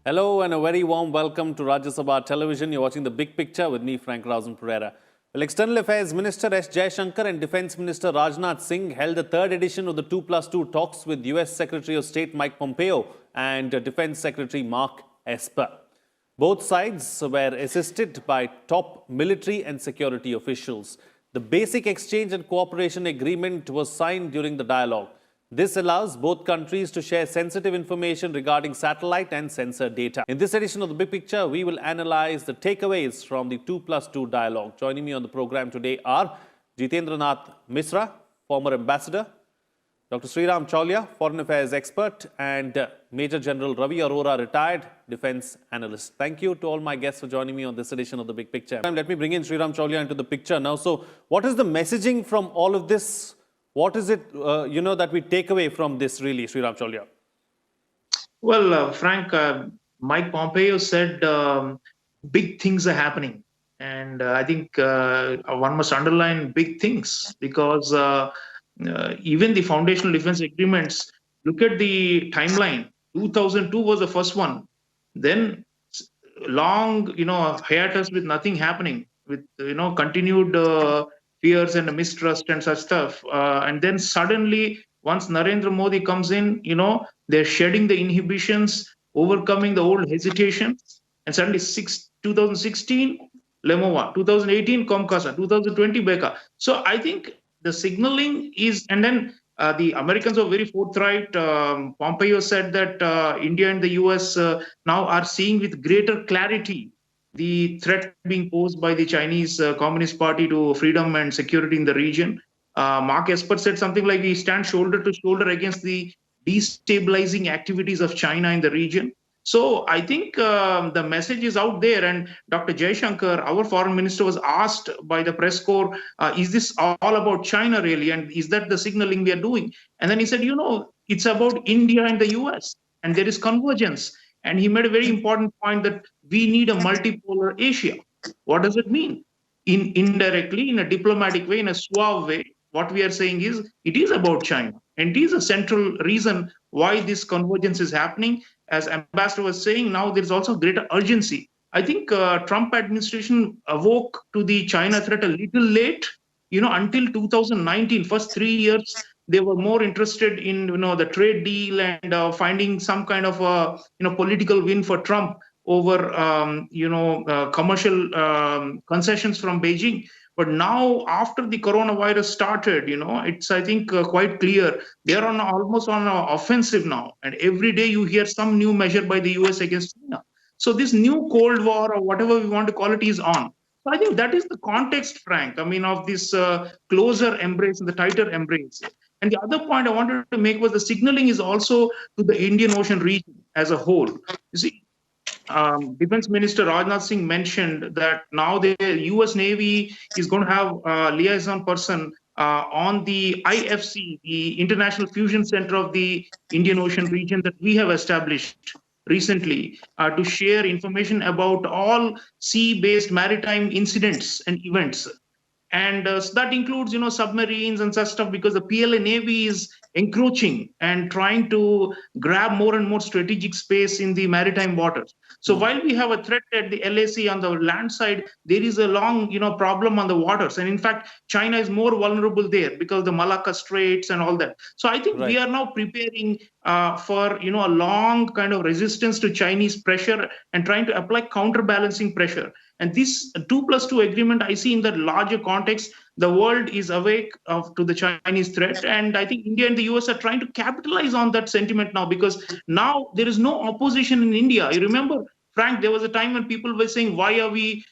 Hello and a very warm welcome to Rajya Sabha Television. You're watching The Big Picture with me, Frank Rausen Pereira. Well, External Affairs Minister S. Jaishankar and Defence Minister Rajnath Singh held the third edition of the 2+2 talks with US Secretary of State Mike Pompeo and Defence Secretary Mark Esper. Both sides were assisted by top military and security officials. The Basic Exchange and Cooperation Agreement was signed during the dialogue. This allows both countries to share sensitive information regarding satellite and sensor data. In this edition of The Big Picture, we will analyze the takeaways from the 2+2 dialogue. Joining me on the program today are Jitendranath Misra, former ambassador, Dr. Sreeram Chaulia, foreign affairs expert, and Major General Ravi Arora, retired defense analyst. Thank you to all my guests for joining me on this edition of The Big Picture. Let me bring in Sreeram Chaulia into the picture now. So what is the messaging from all of this? What is it, that we take away from this, really, Sreeram Chaulia? Well, Frank, Mike Pompeo said big things are happening. And I think one must underline big things because even the foundational defense agreements, look at the timeline. 2002 was the first one. Then long, hiatus with nothing happening, with, continued fears and mistrust and such stuff. And then suddenly, once Narendra Modi comes in, they're shedding the inhibitions, overcoming the old hesitation. And suddenly 2016, Lemova, 2018, Comcasa, 2020, Beka. So I think the signaling is, and then the Americans are very forthright. Pompeo said that India and the US now are seeing with greater clarity the threat being posed by the Chinese Communist Party to freedom and security in the region. Mark Esper said something like, we stand shoulder to shoulder against the destabilizing activities of China in the region. So I think the message is out there. And Dr. Jaishankar, our foreign minister, was asked by the press corps, is this all about China really? And is that the signaling we are doing? And then he said, it's about India and the US, and there is convergence. And he made a very important point that we need a multipolar Asia. What does it mean? Indirectly, in a diplomatic way, in a suave way, what we are saying is it is about China. And it is a central reason why this convergence is happening. As Ambassador was saying, now there's also greater urgency. I think Trump administration awoke to the China threat a little late, until 2019, first 3 years, they were more interested in, the trade deal and finding some kind of a, political win for Trump over, commercial concessions from Beijing. But now, after the coronavirus started, it's, I think, quite clear they are almost on an offensive now. And every day you hear some new measure by the US against China. So this new Cold War, or whatever we want to call it, is on. So I think that is the context, Frank, of this closer embrace and the tighter embrace. And the other point I wanted to make was the signaling is also to the Indian Ocean region as a whole. You see, Defense Minister Rajnath Singh mentioned that now the US Navy is going to have a liaison person on the IFC, the International Fusion Center of the Indian Ocean region that we have established recently to share information about all sea-based maritime incidents and events. And so that includes, submarines and such stuff, because the PLA Navy is encroaching and trying to grab more and more strategic space in the maritime waters. So while we have a threat at the LAC on the land side, there is a long, problem on the waters. And in fact, China is more vulnerable there because of the Malacca Straits and all that. So I think we are now preparing for, a long kind of resistance to Chinese pressure and trying to apply counterbalancing pressure. And this 2+2 agreement, I see in that larger context, the world is awake to the Chinese threat. And I think India and the US are trying to capitalize on that sentiment now, because now there is no opposition in India. You remember, Frank, there was a time when people were saying, why are we,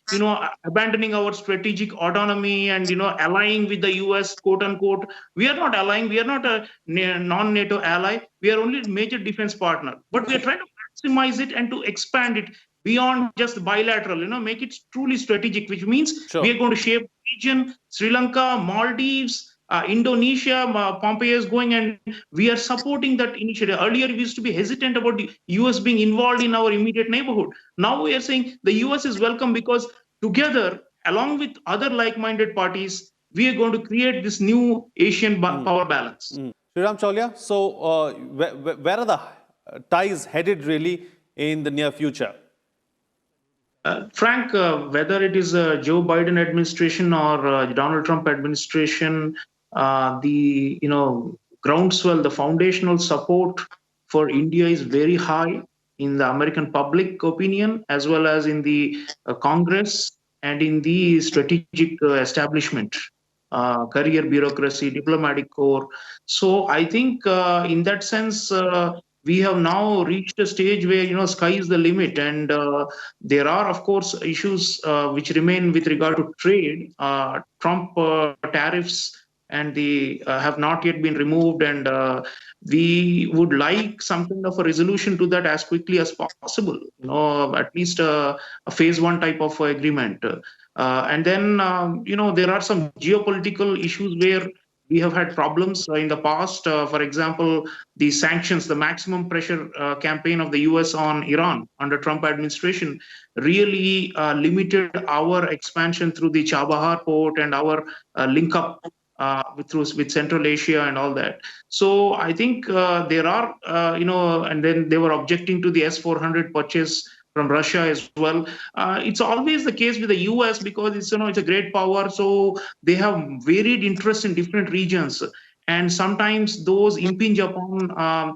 abandoning our strategic autonomy and, allying with the US, quote unquote. We are not allying. We are not a non-NATO ally. We are only a major defense partner. But we are trying to maximize it and to expand it beyond just bilateral, make it truly strategic, which means we are going to shape the region, Sri Lanka, Maldives, Indonesia. Pompeo is going, and we are supporting that initiative. Earlier, we used to be hesitant about the US being involved in our immediate neighborhood. Now we are saying the US is welcome because together, along with other like-minded parties, we are going to create this new Asian power balance. Sreeram Chaulia, so where are the ties headed really in the near future? Frank, whether it is Joe Biden administration or Donald Trump administration, the groundswell, the foundational support for India is very high in the American public opinion, as well as in the Congress and in the strategic establishment, career bureaucracy, diplomatic corps. So I think in that sense, we have now reached a stage where sky is the limit, and there are, of course, issues which remain with regard to trade. Trump tariffs and the have not yet been removed, and we would like some kind of a resolution to that as quickly as possible. At least a phase one type of agreement. And then there are some geopolitical issues where we have had problems in the past. For example, the sanctions, the maximum pressure campaign of the US on Iran under Trump administration really limited our expansion through the Chabahar port and our link up with Central Asia and all that. So I think there are, and then they were objecting to the S-400 purchase from Russia as well. It's always the case with the US because it's a great power, so they have varied interests in different regions, and sometimes those impinge upon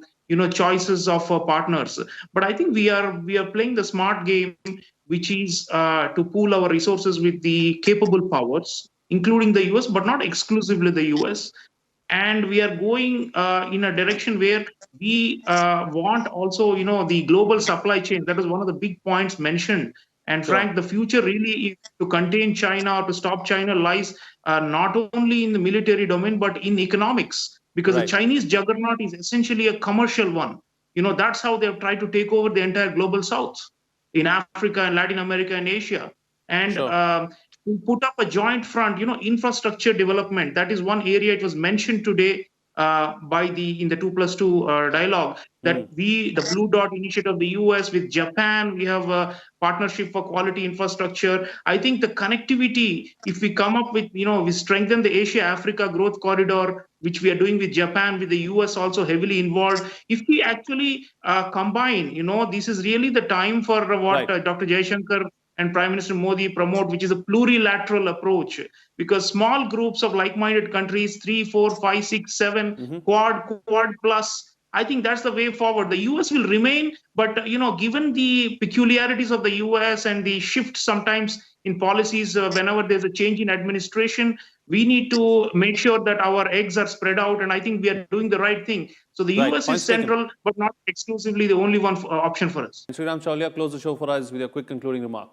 choices of partners. But I think we are playing the smart game, which is to pool our resources with the capable powers, including the US, but not exclusively the US. And we are going in a direction where we want also, the global supply chain. That is one of the big points mentioned. And Sure. Frank, the future really is to contain China or to stop China lies not only in the military domain, but in economics, because Right. the Chinese juggernaut is essentially a commercial one. That's how they've tried to take over the entire global South in Africa and Latin America and Asia. And Sure. to put up a joint front, infrastructure development. That is one area it was mentioned today in the 2+2 dialogue, that the Blue Dot initiative of the US with Japan, we have a partnership for quality infrastructure. I think the connectivity, if we come up with, we strengthen the Asia-Africa growth corridor, which we are doing with Japan, with the US also heavily involved. If we actually combine, this is really the time for what Right. Dr. Jaishankar and Prime Minister Modi promote, which is a plurilateral approach, because small groups of like-minded countries, 3, 4, 5, 6, 7, quad plus, I think that's the way forward. The US will remain, but given the peculiarities of the US and the shift sometimes in policies, whenever there's a change in administration, we need to make sure that our eggs are spread out, and I think we are doing the right thing. So the Right. US Point is taken. central, but not exclusively the only one option for us. Sreeram Chaulia, close the show for us with a quick concluding remark.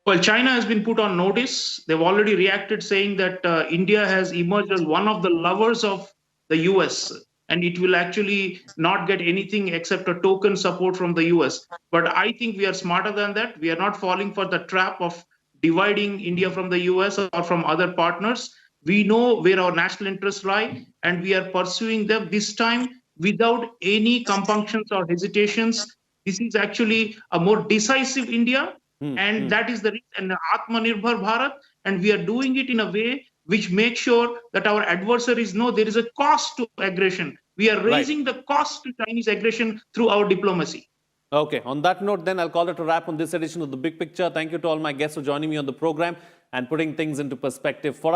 Well, China has been put on notice. They've already reacted, saying that India has emerged as one of the lovers of the US, and it will actually not get anything except a token support from the US. But I think we are smarter than that. We are not falling for the trap of dividing India from the US or from other partners. We know where our national interests lie, and we are pursuing them this time without any compunctions or hesitations. This is actually a more decisive India, and that is the reason, Atmanirbhar Bharat, and we are doing it in a way which makes sure that our adversaries know there is a cost to aggression. We are raising the cost to Chinese aggression through our diplomacy. Okay, on that note, then I'll call it a wrap on this edition of The Big Picture. Thank you to all my guests for joining me on the program and putting things into perspective for